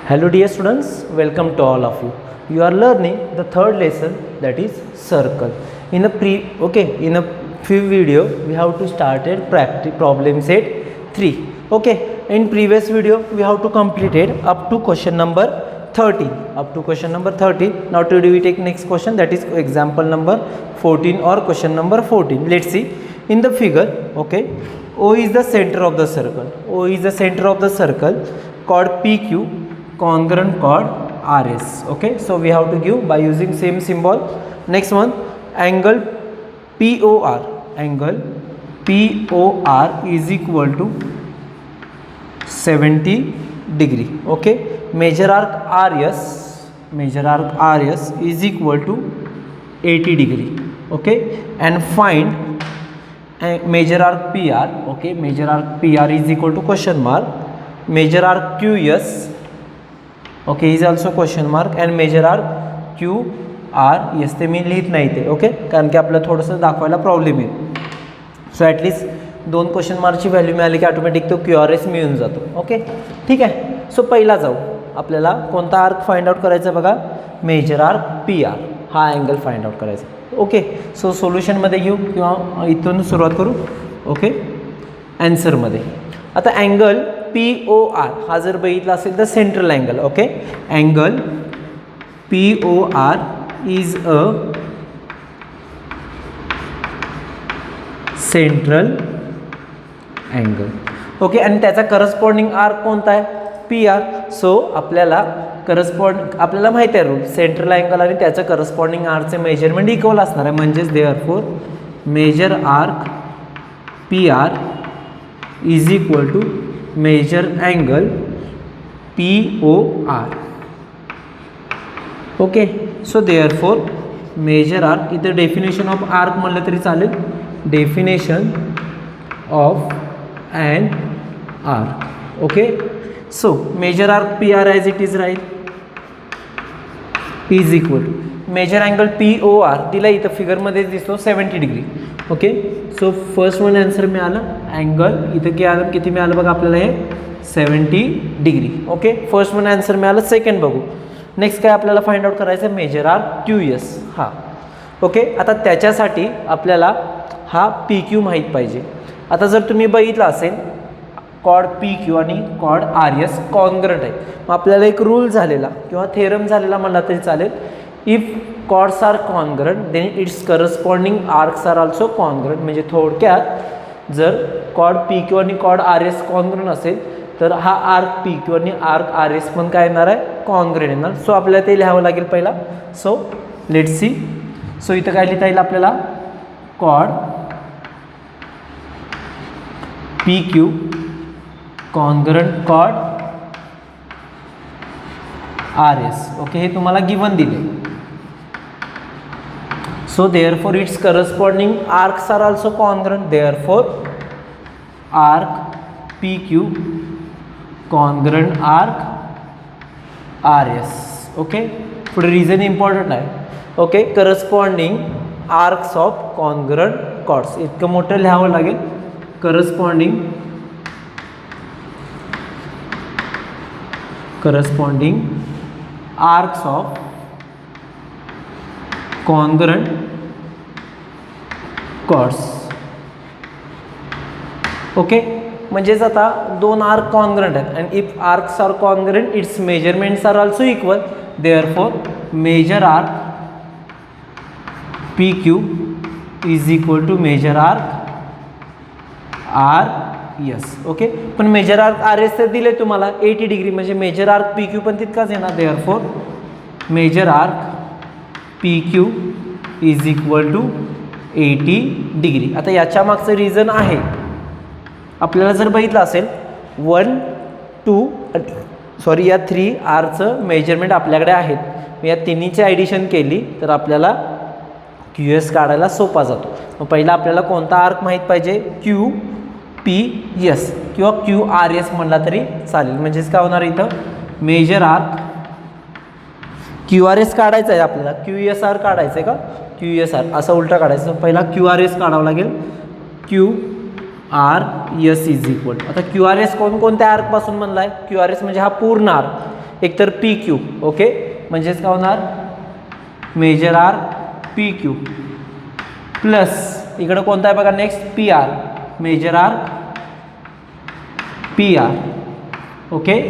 Hello dear students, welcome to all of you. You are learning the third lesson, that is circle. In a few video we have to started practice problem set 3. Okay, in previous video we have to completed up to question number 13. Now today we take next question, that is example number 14 or question number 14. Let's see in the figure. Okay, O is the center of the circle. Chord PQ congruent chord RS. Okay, so we have to give by using same symbol. Next one, angle POR is equal to 70 degree. Okay, measure arc RS is equal to 80 degree. Okay, and find measure arc PR. Okay, measure arc PR is equal to question mark. Measure arc QS, okay, is also question mark, and measure arc QR. yes, ते मी लिहित नाही ते. Okay, कारण की आपल्याला थोडंसं दाखवायला problem येईल. सो ॲटलिस्ट 2 क्वेश्चन मार्कची व्हॅल्यू मिळाली की ऑटोमॅटिक तो QRS मिळून जातो. ओके, ठीक आहे. सो पहिला जाऊ, आपल्याला कोणता आर्क फाइंड आउट करायचा बघा, मेजर आर्क PR हा अँगल फाइंड आउट करायचा. ओके, सो सोल्युशनमध्ये घेऊ किंवा इथून सुरुवात करू. ओके, ॲन्सरमध्ये आता अँगल POR हा जर बघितला असेल तर central angle. Okay, angle POR is a central angle. Okay, आणि त्याचा करस्पॉन्डिंग आर्क कोणता आहे, PR. सो आपल्याला माहिती आहे रूल, सेंट्रल अँगल आणि त्याचं करस्पॉन्डिंग आर्कचे मेजरमेंट इक्वल असणार आहे. म्हणजेच therefore major arc PR is equal to major angle POR. Okay, so therefore major arc, इथं डेफिनेशन ऑफ आर्क म्हणलं तरी चालेल, definition of and arc. Okay, so major arc PR as it is राहील is equal to major angle POR दिला इथं फिगरमध्ये दिसतो 70 degree. Okay, so first one answer मिळालं, अँगल इथं किती मिळालं बघा आपल्याला, हे 70 degree. Okay, first one answer मिळालं. सेकंड बघू, नेक्स्ट काय आपल्याला फाइंड आउट करायचं, मेजर आर्क QS हा. ओके, आता त्याच्यासाठी आपल्याला हा PQ माहीत पाहिजे. आता जर तुम्ही बघितलं असेल कॉर्ड PQ आणि कॉर्ड RS कॉन्ग्रंट आहे, मग आपल्याला एक रूल झालेला किंवा थेरम झालेला म्हणला तरी चालेल, if chords are congruent then its corresponding arcs are also congruent. म्हणजे थोडक्यात जर कॉर्ड PQ आणि कॉर्ड RS कॉन्ग्रंट असेल तर हा आर्क PQ आणि आर्क RS पण काय येणार आहे, कॉन्ग्रंट येणार. सो आपल्याला ते लिहावं लागेल पहिला. So let's see. सो इथं काय लिहिता येईल आपल्याला, chord PQ congruent chord RS. Okay, हे तुम्हाला गिवन दिले. So therefore its corresponding arcs are also congruent, therefore arc PQ congruent arc RS. Okay, पुढे रिझन इम्पॉर्टंट आहे. Okay, corresponding arcs of congruent chords, इतकं मोठं लिहावं लागेल, corresponding arcs of congruent chords. Okay, म्हणजेच आता 2 आर्क कॉन्ग्रंट आहेत, and if arcs are congruent its measurements are also equal, therefore major arc PQ is equal to measure arc RS. Okay, पण measure arc RS तर दिले तुम्हाला 80 degree, म्हणजे major arc PQ पण तितकाच येणार. Therefore major arc PQ is equal to 80 degree. आता याच्या मागचं रिझन आहे, आपल्याला जर बघितलं असेल 1, 2 या 3 आरचं मेजरमेंट आपल्याकडे आहेत. या तिन्हीची ॲडिशन केली तर आपल्याला QS काढायला सोपा जातो. मग पहिला आपल्याला कोणता आर्क माहीत पाहिजे, QPS किंवा QRS म्हणला तरी चालेल. म्हणजेच काय होणार, इथं मेजर आर्क QRS काढायचं आहे आपल्याला, QSR काढायचं आहे का, QSR असं उलटा काढायचं. पहिला QRS काढावं लागेल, QRS इज इक्वल. आता QRS कोणत्या आर्कपासून बनला आहे, QRS म्हणजे हा पूर्ण आर्क, एकतर पी क्यू, ओके, म्हणजेच काय होणार measure arc P Q plus इकडं कोणता आहे बघा next P R, measure arc P R, okay,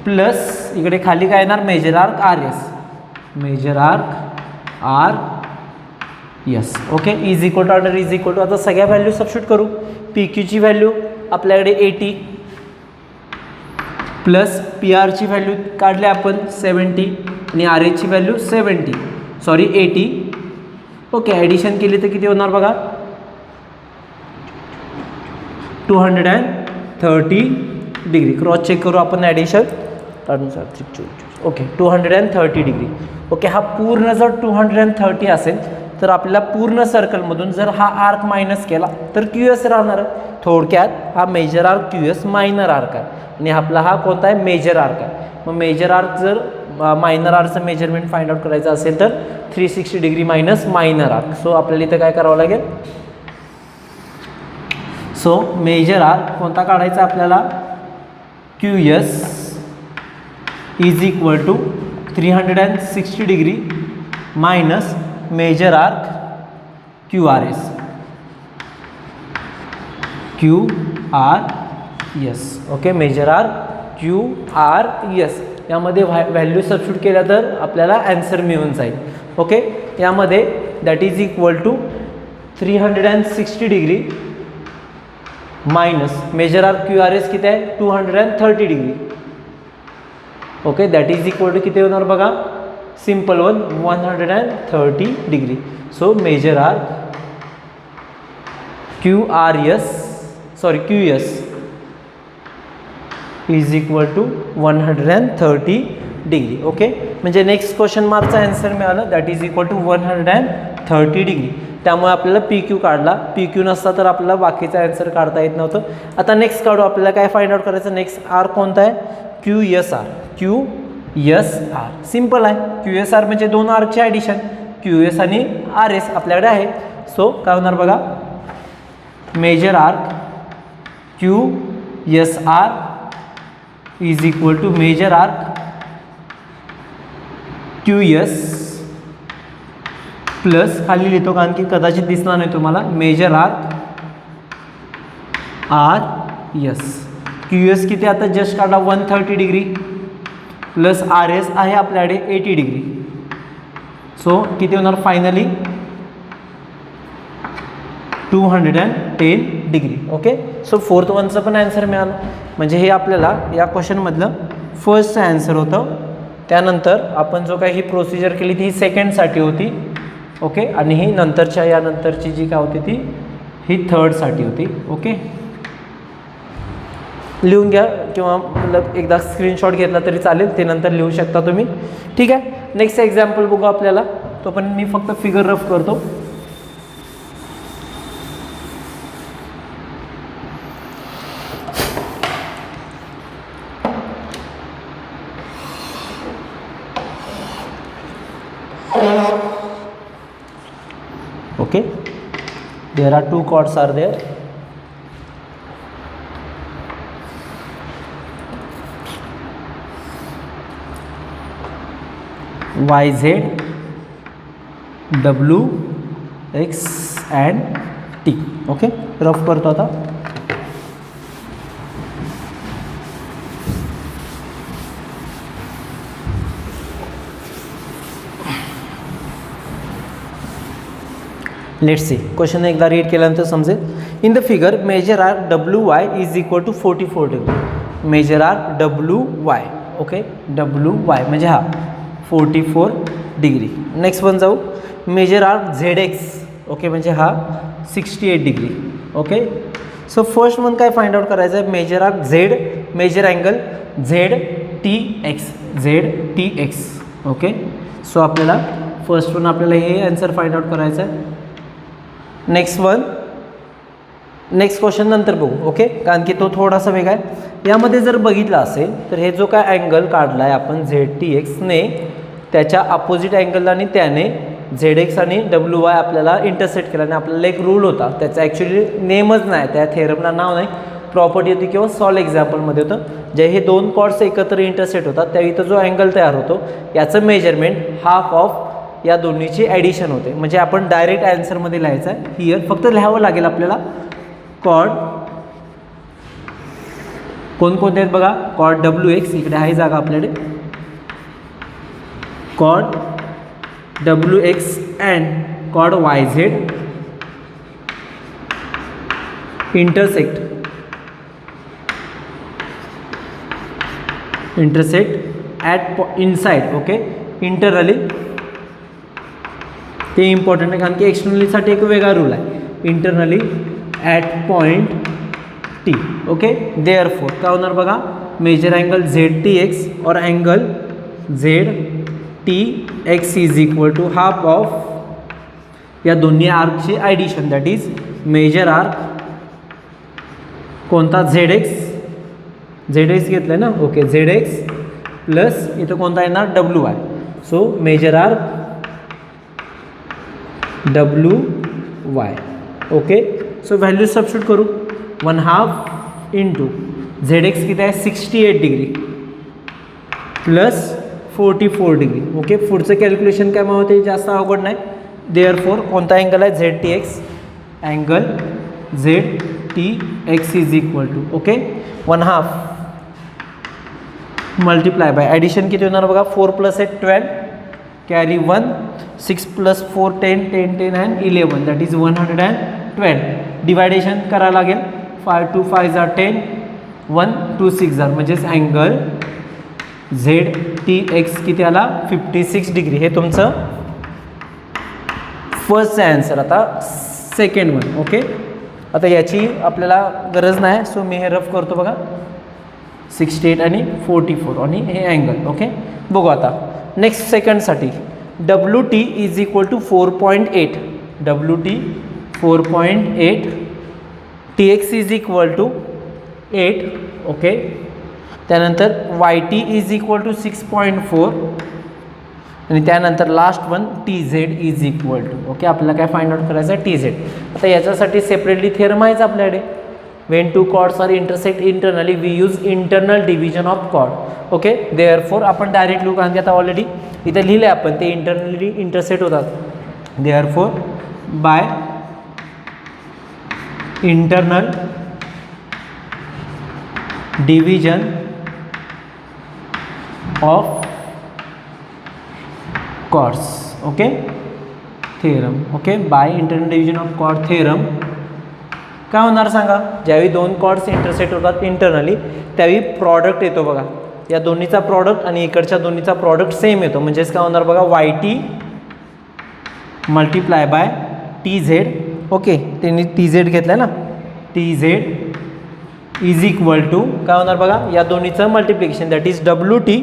plus इकडे खाली काय येणार measure arc R S, measure arc R yes, okay, is equal to order is equal to आता सगळ्या व्हॅल्यू सबस्टिट्यूट करू. पी क्यूची व्हॅल्यू आपल्याकडे 80 प्लस पी आरची व्हॅल्यू काढली आपण 70 आणि आर एसची व्हॅल्यू 80, ओके, ॲडिशन केली तर किती होणार बघा 230 डिग्री. क्रॉस चेक करू आपण ॲडिशन, ओके 230 डिग्री. ओके, हा पूर्ण जर 230 असेल तर आपल्याला पूर्ण सर्कलमधून जर हा आर्क मायनस केला तर क्यू एस राहणार आहे. थोडक्यात हा measure arc Q S minor arc आहे आणि आपला हा कोणता आहे मेजर आर्क आहे. मग मेजर आर्क जर मायनर आर्कचं मेजरमेंट फाइंड आउट करायचं असेल तर 360 degree minus minor arc. So आपल्याला इथं काय करावं लागेल, सो मेजर आर्क कोणता काढायचा आपल्याला Q S is equal to 360 degree minus major arc Q R S, Q R S, okay, measure arc Q R S. यामध्ये व्हॅल्यू सबस्टिट्यूट केल्या तर आपल्याला ॲन्सर मिळून जाईल. ओके, यामध्ये that is equal to 360 degree minus major arc Q R S किती आहे 230 degree. Okay, that is equal to किती होणार बघा simple one 130 degree. So major arc Q R S sorry Q S is equal to 130 degree. Okay, म्हणजे next question मार्कचा answer मिळालं that is equal to 130 degree. त्यामुळे आपल्याला P Q काढला, P Q नसता तर आपल्याला बाकीचा आन्सर काढता येत नव्हतं. आता नेक्स्ट काढू, आपल्याला काय फाइंड आउट करायचं, नेक्स्ट आर कोणता आहे Q S R, Q S R simple आहे. क्यू एस आर म्हणजे दोन आर्कचे ॲडिशन, क्यू एस आणि आर एस आपल्याकडे आहे. सो काय होणार बघा measure arc Q S R is equal to measure arc Q S plus खाली लिहितो कारण की कदाचित दिसणार नाही तुम्हाला measure arc R S. Q S किती आता जस्ट काढला 130 डिग्री प्लस आर एस आहे आपल्याकडे 80 डिग्री. सो किती होणार finally 210 degree. Okay, so fourth वनचं पण आन्सर मिळालं. म्हणजे हे आपल्याला या क्वेश्चनमधलं फर्स्टचं आन्सर होतं. त्यानंतर आपण जो काही ही प्रोसिजर केली ती सेकंडसाठी होती. ओके, आणि ही नंतरच्या यानंतरची जी काय होती ती ही थर्डसाठी होती. ओके, लिहून घ्या किंवा मतलब एकदा स्क्रीनशॉट घेतला तरी चालेल, ते नंतर लिहू शकता तुम्ही. ठीक आहे, नेक्स्ट एक्झाम्पल बघू आपल्याला. तो पण मी फक्त फिगर रफ करतो. Okay, there are two chords are there. YZ, W, X and T. Okay, rough करतो आता. लेट्स सी क्वेश्चन एकदा रीड केल्यानंतर समजेल. In the figure measure arc W Y is equal to 44 degree. Measure arc W Y, okay, W Y म्हणजे हा 44 degree. Next one जाऊ measure arc Z X, okay, म्हणजे हा 68 degree. Okay, so first one काय find out करायचं आहे measure arc Z, measure angle Z T X, Z T x. Okay, so आपल्याला first one आपल्याला हे आन्सर फाइंड आउट करायचं आहे. नेक्स्ट वन नेक्स्ट क्वेश्चन नंतर बघू. ओके, कारण की तो थोडासा वेगळा आहे. यामध्ये जर बघितला असेल तर हे जो काय अँगल काढला आहे आपण झेड टी एक्सने त्याच्या अपोजिट अँगल आणि त्याने झेड एक्स आणि डब्ल्यू वाय आपल्याला इंटरसेक्ट केला. आणि आपल्याला एक रूल होता त्याचा ॲक्च्युली नेमच नाही, त्या थेरमला नाव नाही, प्रॉपर्टी होती किंवा सॉल्व एक्झाम्पलमध्ये होतं, जे हे दोन कॉर्ड्स एकत्र इंटरसेक्ट होतात त्यावेळी तो जो अँगल तयार होतो याचं मेजरमेंट हाफ ऑफ या दोन्हीची ॲडिशन होते. म्हणजे आपण डायरेक्ट आन्सरमध्ये लिहायचं आहे. हिअर फक्त लिहावं लागेल आपल्याला कॉर्ड कोणकोणते आहेत बघा. कॉर्ड WX इकडे आहे जागा आपल्याकडे. Chord WX and chord YZ intersect at inside. Okay, internally ते इम्पॉर्टंट आहे कारण की एक्सटर्नलीसाठी एक वेगळा रूल आहे. Internally at point T. Okay, therefore काय होणार बघा, मेजर अँगल ZTX और angle ZTX is equal to half of या दोन्ही आर्कची addition, that is major arc कोणता ZX घेतलं आहे ना. ओके, ZX प्लस इथं कोणता येणार WY. So major arc WY. Okay, so value substitute करू. 1/2 इंटू ZX किती आहे 68 डिग्री प्लस 44 डिग्री. ओके, पुढचं कॅल्क्युलेशन काय मग होते, जास्त अवघड नाही. देअरफॉर कोणता अँगल आहे ZTX, angle ZTX is equal to okay 1/2 multiply by addition किती होणार बघा. 4 + 8 12 carry 1 6 + 4 10 10 10 and 11 that is 112. Division करावं लागेल. 5 2 5 = 10 1 2 6 म्हणजेच अँगल ZTX किती आला 56 डिग्री. हे तुमचं फर्स्ट आन्सर. आता सेकंड वन. ओके, आता याची आपल्याला गरज नाही सो मी हे रफ करतो बघा. 68 आणि 44 आणि हे अँगल. ओके, बघू आता नेक्स्ट सेकंडसाठी. WT is equal to 4.8. WT 4.8. TX is equal to 8. Okay, त्यानंतर YT इज इक्वल टू 6.4 आणि त्यानंतर last one TZ is equal to. Okay, आपल्याला काय फाइंड आउट करायचं आहे TZ. आता याच्यासाठी सेपरेटली थेरम आहेच आपल्याकडे. When two chords are intersect internally we use internal division of chord. Okay, therefore आपण डायरेक्ट लिहू कारण की आता ऑलरेडी इथे लिहिले आपण ते इंटरनली इंटरसेक्ट होतात. Therefore by internal division of chords. Okay, theorem. Okay, by internal division of chord theorem काय होणार सांगा. ज्यावेळी दोन कॉर्ड्स इंटरसेक्ट होतात इंटरनली त्यावेळी प्रॉडक्ट येतो बघा. या दोन्हीचा प्रॉडक्ट आणि इकडच्या दोन्हीचा प्रॉडक्ट सेम येतो. म्हणजेच काय होणार बघा YT multiply by TZ. Okay, त्यांनी TZ घेतलं आहे ना. TZ इज इक्वल टू काय होणार बघा, या दोन्हीचं multiplication that is WT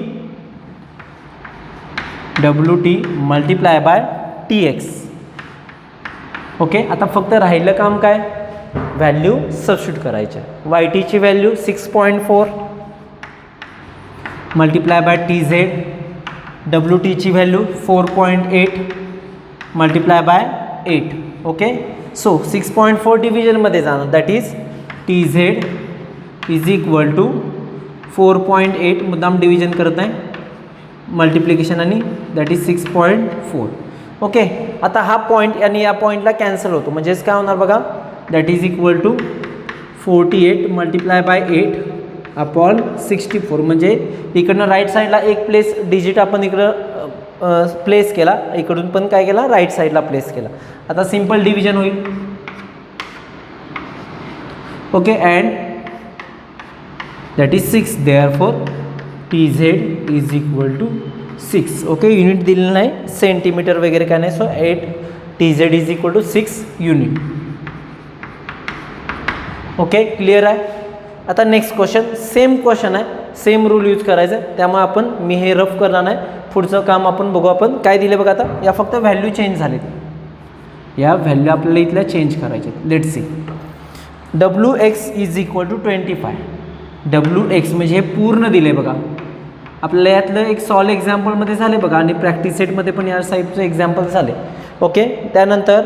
multiply by TX. Okay, आता फक्त राहिलं काम काय, व्हॅल्यू सबस्टिट्यूट करायच्या. YT ची value 6.4 multiply by TZ. WT ची value 4.8 multiply by 8. Okay, so 6.4 डिव्हिजनमध्ये जाणार that is TZ is equal to 4.8 मुद्दाम डिव्हिजन करत आहे मल्टिप्लिकेशन आणि दॅट इज 6.4. ओके, आता हा पॉईंट आणि या पॉईंटला कॅन्सल होतो म्हणजेच काय होणार बघा that is equal to 48 multiply by 8 upon 64. म्हणजे इकडनं राईट साईडला एक प्लेस डिजिट आपण इकडं प्लेस केला, इकडून पण काय केला राईट साईडला प्लेस केला. आता सिम्पल डिव्हिजन होईल. Okay, and that is 6. Therefore TZ is equal to 6. Okay, unit दिलेलं नाही सेंटीमीटर वगैरे काय नाही. So 8 TZ is equal to 6 unit. Okay, clear आहे. आता नेक्स्ट क्वेश्चन, सेम क्वेश्चन आहे, सेम रूल यूज करायचं आहे त्यामुळे आपण मी हे रफ करणार नाही. पुढचं काम आपण बघू. आपण काय दिले बघा, आता या फक्त व्हॅल्यू चेंज झालेत. या व्हॅल्यू आपल्याला इथल्या चेंज करायचे. Let's see. WX is equal to 25. WX म्हणजे हे पूर्ण दिले बघा. आपल्याला यातलं एक सॉल्व एक्झाम्पलमध्ये झाले बघा आणि प्रॅक्टिस सेटमध्ये पण या टाईपचं एक्झाम्पल झाले. ओके, त्यानंतर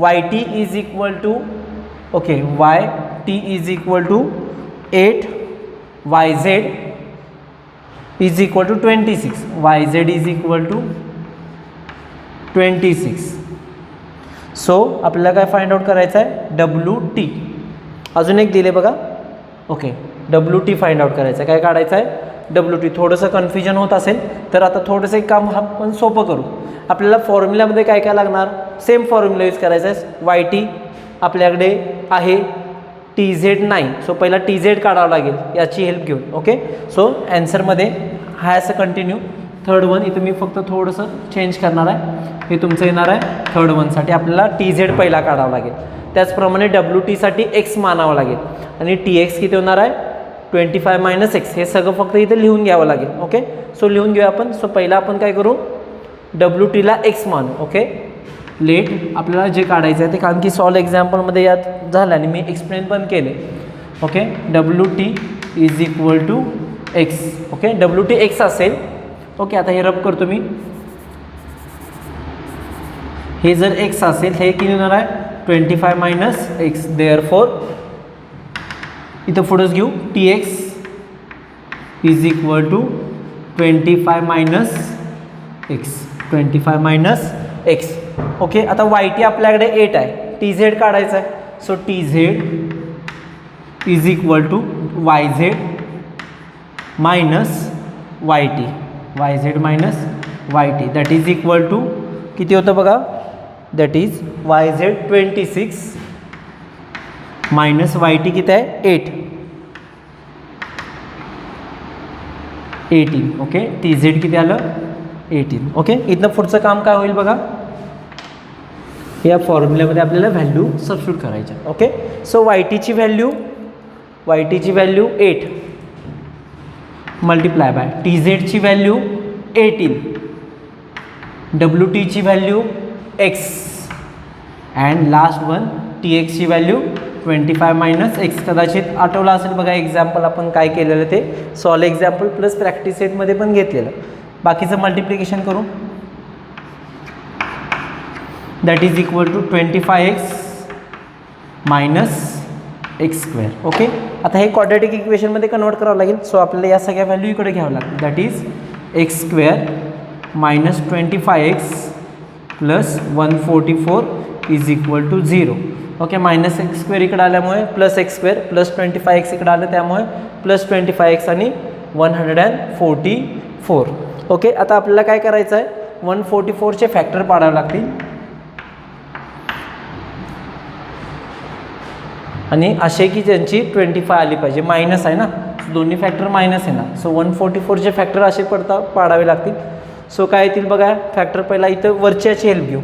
YT is equal to okay YT is equal to 8 YZ is equal to 26, YZ is equal to 26. So आपल्याला काय फाइंड आउट करायचं आहे, WT. अजून एक दिले बघा, ओके, WT फाइंड आउट करायचं आहे. काय काढायचं आहे, WT. थोडंसं कन्फ्युजन होत असेल तर आता थोडंसं एक काम आपण सोपं करू. आपल्याला फॉर्म्युल्यामध्ये काय काय लागणार, सेम फॉर्म्युला यूज करायचा आहे. YT आपल्याकडे आहे TZ नाही, सो पहिला TZ काढावं लागेल, याची हेल्प घेऊन. ओके, सो ॲन्सरमध्ये हा असं कंटिन्यू. थर्ड वन इथं मी फक्त थोडंसं चेंज करणार आहे. हे तुमचं येणार आहे थर्ड वनसाठी आपल्याला TZ पहिला काढावं लागेल. त्याचप्रमाणे WT साठी X मानावं लागेल आणि TX किती होणार आहे, 25 - X. हे सगळं फक्त इथे लिहून घ्यावं लागेल. ओके, सो लिहून घेऊया आपण. सो पहिला आपण काय करू, WTला X मानू. ओके, लेट आपल्याला जे काढायचं आहे ते, कारण की सॉल्व एक्झाम्पलमध्ये यात झालं आणि मी एक्सप्लेन पण केले. Okay, WT is equal to X. Okay, WT X असेल. ओके, आता हे रब करतो मी. हे जर X असेल, हे किती होणार आहे, 25 - X. देअरफॉर इथं पुढंच घेऊ, TX is equal to 25 - X. 25 - X. Okay, आता YT आपल्याकडे 8 आहे, TZ काढायचं आहे. So TZ is equal to YZ minus YT. YZ minus YT that is equal to किती होतं बघा, that is YZ 26 minus YT किती आहे, 8. 18. ओके, TZ किती आलं, 18. ओके, इथनं पुढचं काम काय होईल बघा, या फॉर्म्युल्यामध्ये आपल्याला व्हॅल्यू सबस्टिट्यूट करायच्या. ओके, सो YTची व्हॅल्यू 8 मल्टिप्लाय बाय TZची व्हॅल्यू 18, WTची value X and last one TXची व्हॅल्यू 25 - X. कदाचित आठवलं असेल बघा एक्झाम्पल आपण काय केलेलं ते, सॉल्व एक्झाम्पल प्लस प्रॅक्टिस सेटमध्ये पण घेतलेलं. बाकीचं मल्टिप्लिकेशन करू, that is equal to 25x minus x². Okay, आता हे क्वाड्रॅटिक इक्वेशनमध्ये कन्वर्ट करावं लागेल. सो आपल्याला या सगळ्या व्हॅल्यू इकडे घ्यावं लागेल. That is x² minus 25x plus 144 is equal to 0. Okay, minus x² इकडे आल्यामुळे प्लस x² प्लस 25x इकडे आलं, त्यामुळे प्लस 25x आणि 144. ओके, आता आपल्याला काय करायचं आहे, 144चे फॅक्टर पाडावे लागतील आणि असे की ज्यांची 25 आली पाहिजे. मायनस आहे ना, दोन्ही फॅक्टर मायनस आहे ना, सो 144चे फॅक्टर असे पाडावे लागतील. सो काय येतील बघा, फॅक्टर पहिला इथं वरच्याची हेल्प घेऊ.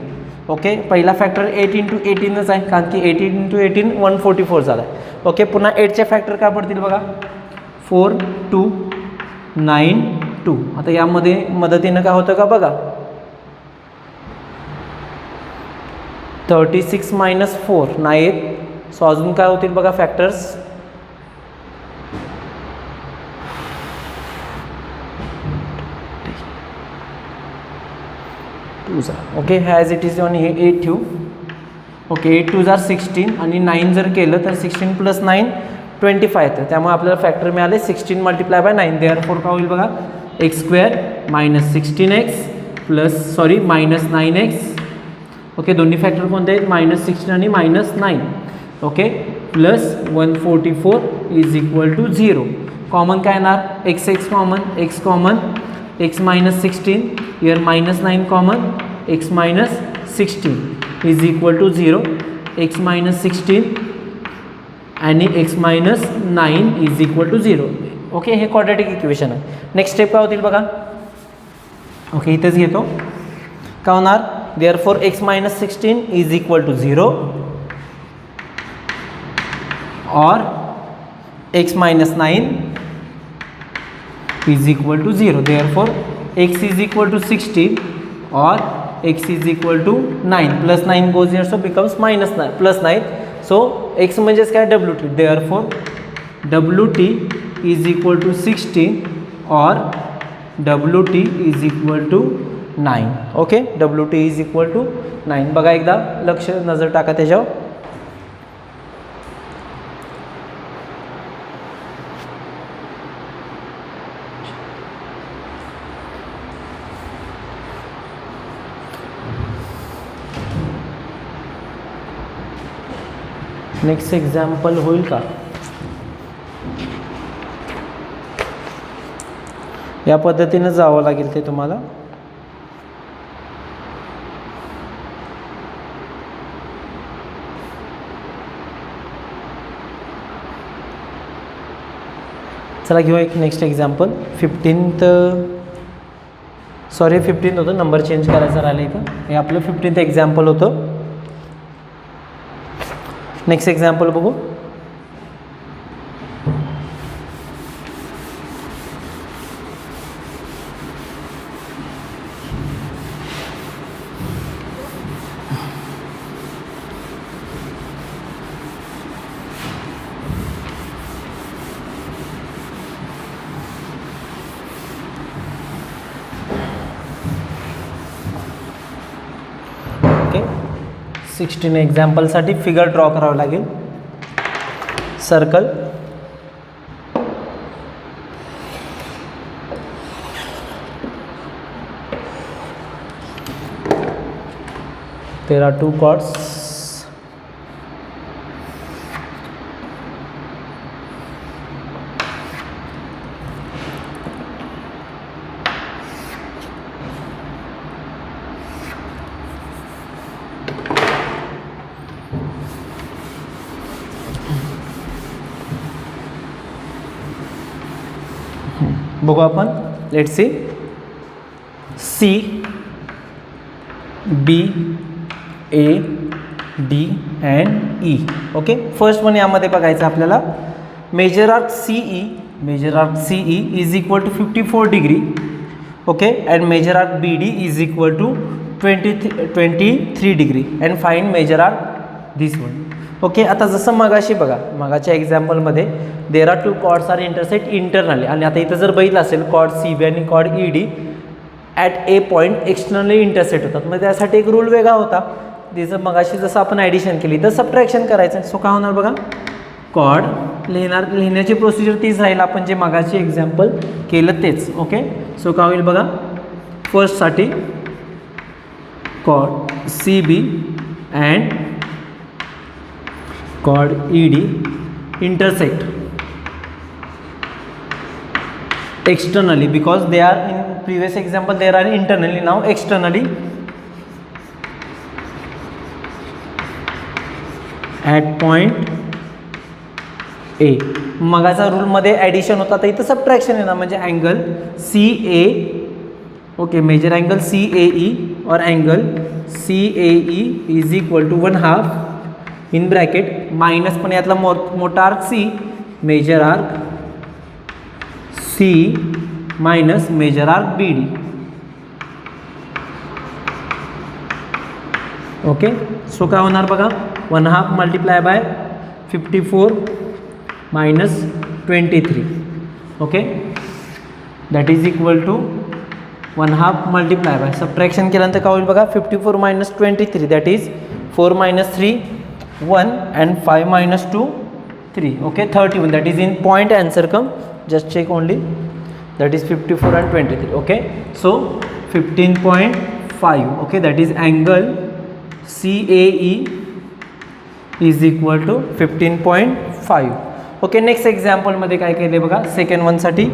ओके, पहिला फॅक्टर 8 × 18च आहे, कारण की 18 × 18 144 झाला आहे. ओके, पुन्हा 8चे फॅक्टर काय पडतील बघा, 4 2 9 2. आता यामध्ये मदतीनं काय होतं का बघा, 36 - 4 नाही येत. सो अजून काय होतील बघा factors, okay, as it is on हे 8 ठेवू. ओके, 8 2 जार 16 आणि 9 जर केलं तर 16 + 9 25 येतं, त्यामुळे आपल्याला फॅक्टर मिळाले 16 × 9. देअरफॉर काय होईल बघा, x² minus 16x plus minus 9x. Okay, दोन्ही फॅक्टर कोणते आहेत, -16 आणि -9. Okay, plus 144 is equal to 0. Common काय येणार, x common, x common, x - 16 इयर -9 common, x - 16 is equal to 0. x - 16 आणि x - 9 is equal to 0. Okay, हे क्वाड्रॅटिक इक्वेशन आहे. नेक्स्ट स्टेप काय होतील बघा. ओके, इथेच घेतो. काय होणार, therefore x - 16 is equal to 0 और x - 9 is equal to 0. Therefore x is equal to 16 और x is equal to 9 plus 9 goes here, so becomes -9 plus 9. So x म्हणजेच काय, WT. Therefore WT is equal to 16 और WT is equal to 9. Okay, WT is equal to 9. बघा एकदा लक्ष नजर टाका त्याच्यावर. नेक्स्ट एक्झाम्पल होईल का? या पद्धतीनं जावं लागेल ते तुम्हाला. चला घेऊ एक नेक्स्ट एक्झाम्पल. 15th होतं, नंबर चेंज करायचा राहिलं इथं. हे आपलं 15th एक्झाम्पल होतं. नेक्स्ट एक्झाम्पल बघू. ओके, 16 एक्झाम्पलसाठी फिगर ड्रॉ करावं लागेल. Circle, there are two chords. बघू आपण. Let's see. C, B, A, D and E. Okay, first one यामध्ये बघायचं आपल्याला. Measure arc C E is equal to 54 degree. Okay, and measure arc B D is equal to 23 degree and find measure arc this one. Okay, आता जसं मगाशी बघा, मगाच्या एक्झाम्पलमध्ये there R to chords are intersect internally, आणि आता इथं जर बघितलं असेल कॉर्ड सी बी आणि cord E D at a point externally intersect होतात. मग त्यासाठी एक रूल वेगळा होता. तिचं मगाशी जसं आपण ॲडिशन केली तर सबट्रॅक्शन करायचं. सो काय होणार बघा, कॉर्ड लिहिण्याची प्रोसिजर तीच राहील, आपण जे मगाशी एक्झाम्पल केलं तेच. ओके, सो काय होईल बघा, फर्स्टसाठी chord C B and chord E D intersect externally because they are in previous example they are internally, now externally at point A. मगाचा रूल मध्ये ॲडिशन होता, तर इथं सबट्रॅक्शन येणार, म्हणजे angle C A. Okay, major angle C A E और angle C A E is equal to 1/2 in bracket minus पण यातला मोठा arc C, major arc C minus major arc B D. Okay, so काय होणार बघा, 1/2 multiply by 54 minus 23. Okay, that is equal to 1/2 multiply by, subtraction केल्यानंतर काय होईल बघा, 54 minus 23 that is 4 minus 3 1 and 5 minus 2 3. Okay, 31, that is in point answer come, just check only, that is 54 and 23. Okay, so 15.5. okay, that is angle CAE is equal to 15.5. okay, next example मध्ये काय केले बघा, second one साठी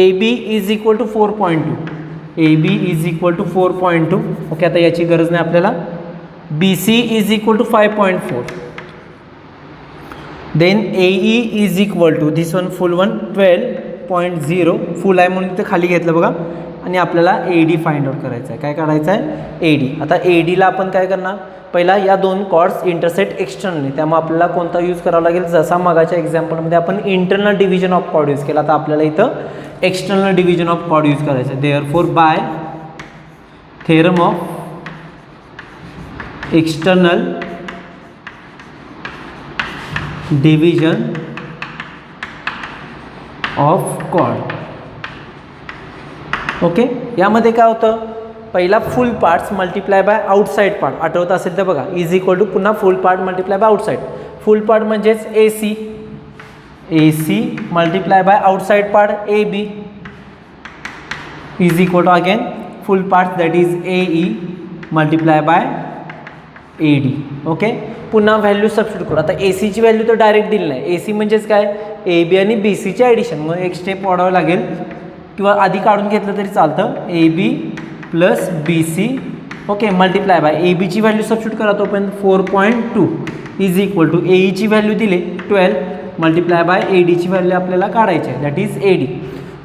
AB is equal to 4.2. AB is equal to 4.2. Okay, आता याची गरज नाही आपल्याला. BC is equal to 5.4. then AE is equal to this one full one 12.0. फुल आहे म्हणून ते खाली घेतलं बघा, आणि आपल्याला AD फाइंड आउट करायचं आहे. काय काढायचं आहे, AD. आता ADला आपण काय करणार, पहिला या दोन कॉर्ड्स इंटरसेक्ट एक्सटर्नली, त्यामुळे आपल्याला कोणता यूज करावा लागेल, जसा मागाच्या एक्झाम्पलमध्ये आपण internal division of chord use केला, तर आपल्याला इथं external division of chord use करायचं आहे. Therefore by theorem of external division of chord. Okay, यामध्ये काय होतं, पहिला full parts multiply by outside part, आठवत असेल तर बघा, इज इक्वल टू पुन्हा full part multiply by outside. Full part म्हणजेच AC multiply by outside part AB is equal to again full part that is AE multiply by A D. Okay, पुन्हा value substitute करू. आता ए सीची value तर direct दिली नाही. ए C म्हणजेच काय, ए बी आणि बी सीचे ॲडिशन. मग एक स्टेप वाढवावं लागेल किंवा आधी काढून घेतलं तरी चालतं. A B plus B C, okay, multiply by A बीची व्हॅल्यू सबस्टिट्यूट करा तोपर्यंत 4.2 इज इक्वल टू ए ईची व्हॅल्यू दिली 12 मल्टिप्लाय बाय ए डीची व्हॅल्यू आपल्याला काढायची आहे, that is A D.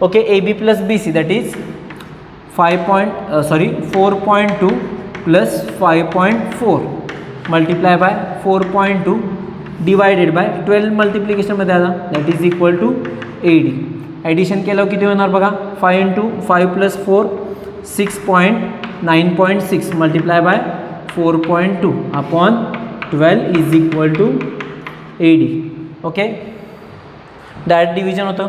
Okay, A B plus B C that is 4.2 plus 5.4 multiply by 4.2 divided by 12 मल्टिप्लिकेशनमध्ये आला, that is equal to A D. Addition केल्यावर किती होणार बघा, 5 × 5 + 4 6.9.6 multiply by 4.2 upon 12 is equal to A D. Okay, direct division होतं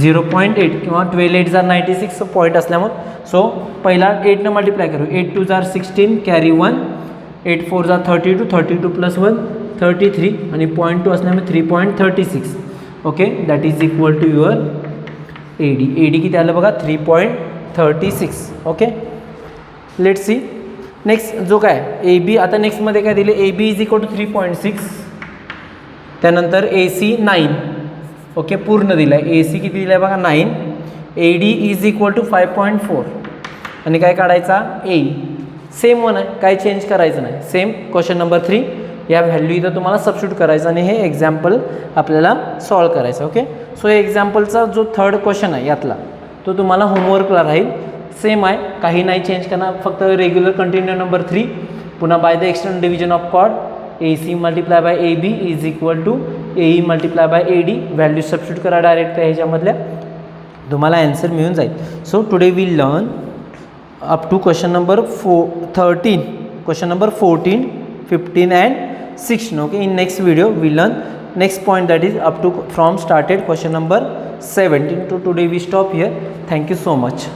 0.8 किंवा 12 8 जार 96 point असल्यामुळे. So पहिला 8 मल्टिप्लाय करू. 8 2 जार 16 कॅरी 1, 8 4 जार 32, 32 + 1 33 आणि 0.2 असल्यामुळे 3.36. Okay, that is equal to your A D. A D किती आलं बघा, 3.36. ओके, लेट सी नेक्स्ट जो काय ए बी. आता नेक्स्टमध्ये काय दिले, A B is equal to 3.6. त्यानंतर ए सी 9. ओके, पूर्ण दिलं आहे. ए सी किती दिलं आहे बघा 9. A D is equal to 5.4 आणि काय काढायचा, ए. सेम वन आहे, काय चेंज करायचं नाही. सेम क्वेश्चन नंबर 3 या व्हॅल्यू इथं तुम्हाला सबस्टिट्यूट करायचं आणि हे एक्झाम्पल आपल्याला सॉल्व करायचं. ओके, सो हे एक्झाम्पलचा जो थर्ड क्वेश्चन आहे यातला तो तुम्हाला होमवर्कला राहील. सेम आहे, काही नाही चेंज करणार, फक्त रेग्युलर कंटिन्यू नंबर 3 पुन्हा by the external division of chord A C multiply by A B is equal to A E multiply by A D. Value substitute करा डायरेक्ट ह्याच्यामधल्या, तुम्हाला ॲन्सर मिळून जाईल. So today we learn up to question number 13, question number 14, 15 and 16. Okay, in next video we learn next point, that is up to from started question number 17. To today we stop here. Thank you so much.